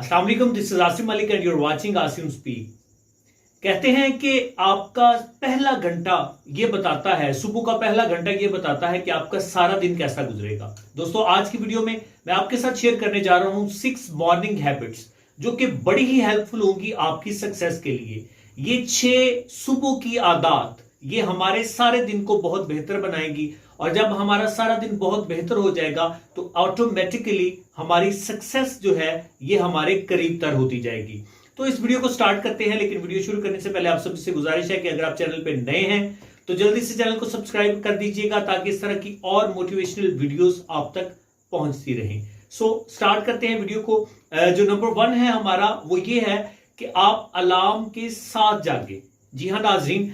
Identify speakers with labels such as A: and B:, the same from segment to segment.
A: अस्सलाम वालेकुम, this is Asim Malik and you are watching Asim speak. कहते हैं कि आपका पहला घंटा ये बताता है, सुबह का पहला घंटा ये बताता है कि आपका सारा दिन कैसा गुजरेगा। दोस्तों, आज की वीडियो में मैं आपके साथ शेयर करने जा रहा हूं 6 मॉर्निंग हैबिट्स जो कि बड़ी ही हेल्पफुल होंगी आपकी सक्सेस के लिए। ये 6 सुबह की आदत ये हमारे सारे दिन को बहुत बेहतर बनाएगी, और जब हमारा सारा दिन बहुत बेहतर हो जाएगा तो ऑटोमेटिकली हमारी सक्सेस जो है ये हमारे करीब तर होती जाएगी। तो इस वीडियो को स्टार्ट करते हैं, लेकिन वीडियो शुरू करने से पहले आप सबसे गुजारिश है कि अगर आप चैनल पे नए हैं तो जल्दी से चैनल को सब्सक्राइब कर दीजिएगा ताकि इस तरह की और मोटिवेशनल वीडियोस आप तक पहुंचती रहें। सो स्टार्ट करते हैं वीडियो को। जो नंबर 1 है हमारा वो ये है कि आप अलार्म के साथ जागे। जी हाँ नाज़रीन,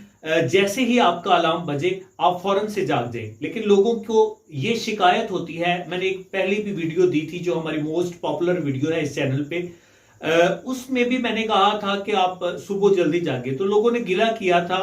A: जैसे ही आपका अलार्म बजे आप फौरन से जाग जाएं। लेकिन लोगों को ये शिकायत होती है, मैंने एक पहले भी वीडियो दी थी जो हमारी मोस्ट पॉपुलर वीडियो है इस चैनल पे, उसमें भी मैंने कहा था कि आप सुबह जल्दी जागे, तो लोगों ने गिला किया था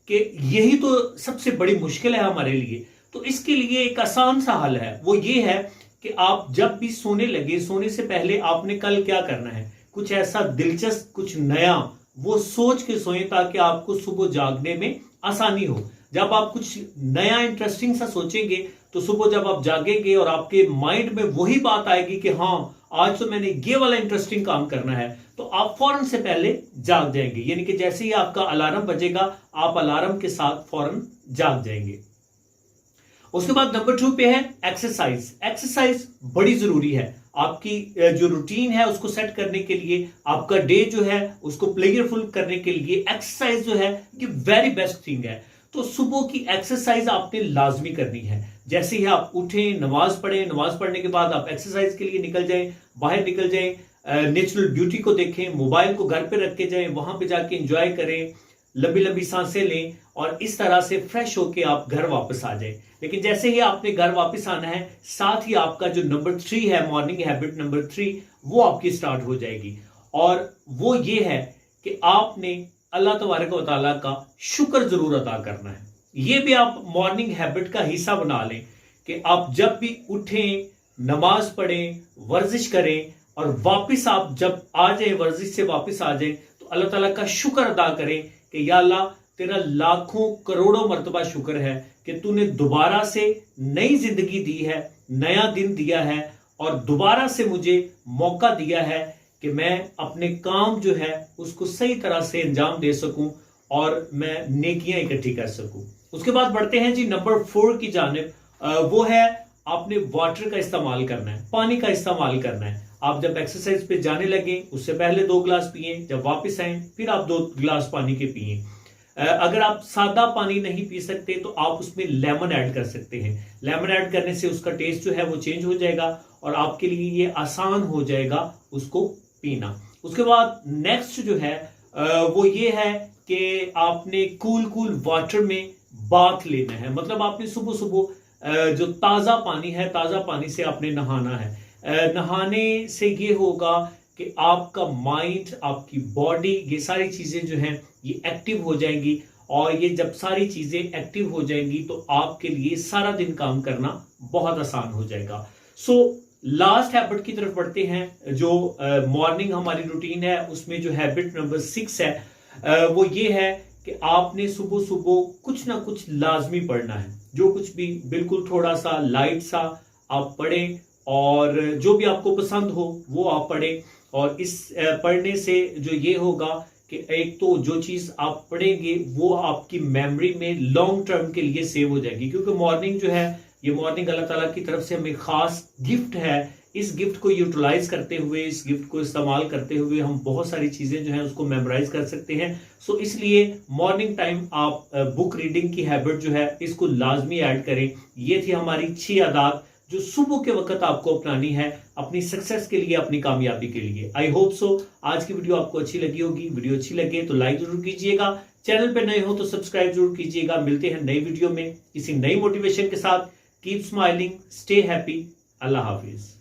A: कि यही तो सबसे बड़ी मुश्किल है हमारे लिए। तो इसके लिए एक आसान सा हल है, वो ये है कि आप जब भी सोने लगे, सोने से पहले आपने कल क्या करना है, कुछ ऐसा दिलचस्प, कुछ नया वो सोच के सोएं ताकि आपको सुबह जागने में आसानी हो। जब आप कुछ नया इंटरेस्टिंग सा सोचेंगे तो सुबह जब आप जागेंगे और आपके माइंड में वही बात आएगी कि हाँ आज तो मैंने ये वाला इंटरेस्टिंग काम करना है, तो आप फौरन से पहले जाग जाएंगे। यानी कि जैसे ही आपका अलार्म बजेगा आप अलार्म के साथ फौरन जाग जाएंगे। उसके बाद नंबर 2 पे है एक्सरसाइज। एक्सरसाइज बड़ी जरूरी है आपकी जो रूटीन है उसको सेट करने के लिए, आपका डे जो है उसको प्लेयरफुल करने के लिए एक्सरसाइज जो है ये वेरी बेस्ट थिंग है। तो सुबह की एक्सरसाइज आपने लाजमी करनी है। जैसे ही आप उठें, नमाज पढ़ें, नमाज पढ़ने के बाद आप एक्सरसाइज के लिए निकल जाएं, बाहर निकल जाएं, नेचुरल ब्यूटी को देखें, मोबाइल को घर पे रख के जाएं, वहां पे जाके एंजॉय करें, लंबी लंबी सांसें लें और इस तरह से फ्रेश होके आप घर वापस आ जाएं। लेकिन जैसे ही आपने घर वापस आना है, साथ ही आपका जो नंबर 3 है, मॉर्निंग हैबिट नंबर 3, वो आपकी स्टार्ट हो जाएगी। और वो ये है कि आपने अल्लाह तबारक व तआला का शुक्र जरूर अदा करना है। ये भी आप मॉर्निंग हैबिट का हिस्सा बना लें कि आप जब भी उठें, नमाज पढ़ें, वर्जिश करें और वापस आप जब आ जाए, वर्जिश से वापस आ जाए, तो अल्लाह ताला का शुक्र अदा करें कि या अल्लाह तेरा लाखों करोड़ों मर्तबा शुक्र है कि तूने दोबारा से नई जिंदगी दी है, नया दिन दिया है और दोबारा से मुझे मौका दिया है कि मैं अपने काम जो है उसको सही तरह से अंजाम दे सकूं और मैं नेकियां इकट्ठी कर सकूं। उसके बाद बढ़ते हैं जी नंबर 4 की जानिब। वो है आपने वाटर का इस्तेमाल करना है, पानी का इस्तेमाल करना है। आप जब एक्सरसाइज पे जाने लगे उससे पहले 2 गिलास पिए, जब वापस आए फिर आप 2 गिलास पानी के पिए। अगर आप सादा पानी नहीं पी सकते तो आप उसमें लेमन ऐड कर सकते हैं। लेमन ऐड करने से उसका टेस्ट जो है वो चेंज हो जाएगा और आपके लिए ये आसान हो जाएगा उसको पीना। उसके बाद नेक्स्ट जो है वो ये है कि आपने कूल वाटर में बाथ लेना है। मतलब आपने सुबह सुबह जो ताज़ा पानी है, ताज़ा पानी से आपने नहाना है। नहाने से ये होगा कि आपका माइंड, आपकी बॉडी, ये सारी चीजें जो हैं ये एक्टिव हो जाएंगी, और ये जब सारी चीजें एक्टिव हो जाएंगी तो आपके लिए सारा दिन काम करना बहुत आसान हो जाएगा। सो लास्ट हैबिट की तरफ बढ़ते हैं। जो मॉर्निंग हमारी रूटीन है उसमें जो हैबिट नंबर 6 है वो ये है कि आपने सुबह सुबह कुछ ना कुछ लाजमी पढ़ना है। जो कुछ भी बिल्कुल थोड़ा सा लाइट सा आप पढ़ें और जो भी आपको पसंद हो वो आप पढ़ें। और इस पढ़ने से जो ये होगा कि एक तो जो चीज आप पढ़ेंगे वो आपकी मेमोरी में लॉन्ग टर्म के लिए सेव हो जाएगी, क्योंकि मॉर्निंग जो है ये मॉर्निंग अल्लाह ताला की तरफ से हमें खास गिफ्ट है। इस गिफ्ट को यूटिलाइज करते हुए, इस गिफ्ट को इस्तेमाल करते हुए हम बहुत सारी चीजें जो हैं उसको मेमोराइज कर सकते हैं। सो इसलिए मॉर्निंग टाइम आप बुक रीडिंग की हैबिट जो है इसको लाजमी ऐड करें। ये थी हमारी 6 आदत जो सुबह के वक्त आपको अपनानी है अपनी सक्सेस के लिए, अपनी कामयाबी के लिए। आई होप सो आज की वीडियो आपको अच्छी लगी होगी। वीडियो अच्छी लगे तो लाइक जरूर कीजिएगा, चैनल पे नए हो तो सब्सक्राइब जरूर कीजिएगा। मिलते हैं नई वीडियो में किसी नई मोटिवेशन के साथ। कीप स्माइलिंग, स्टे हैप्पी, अल्लाह हाफिज।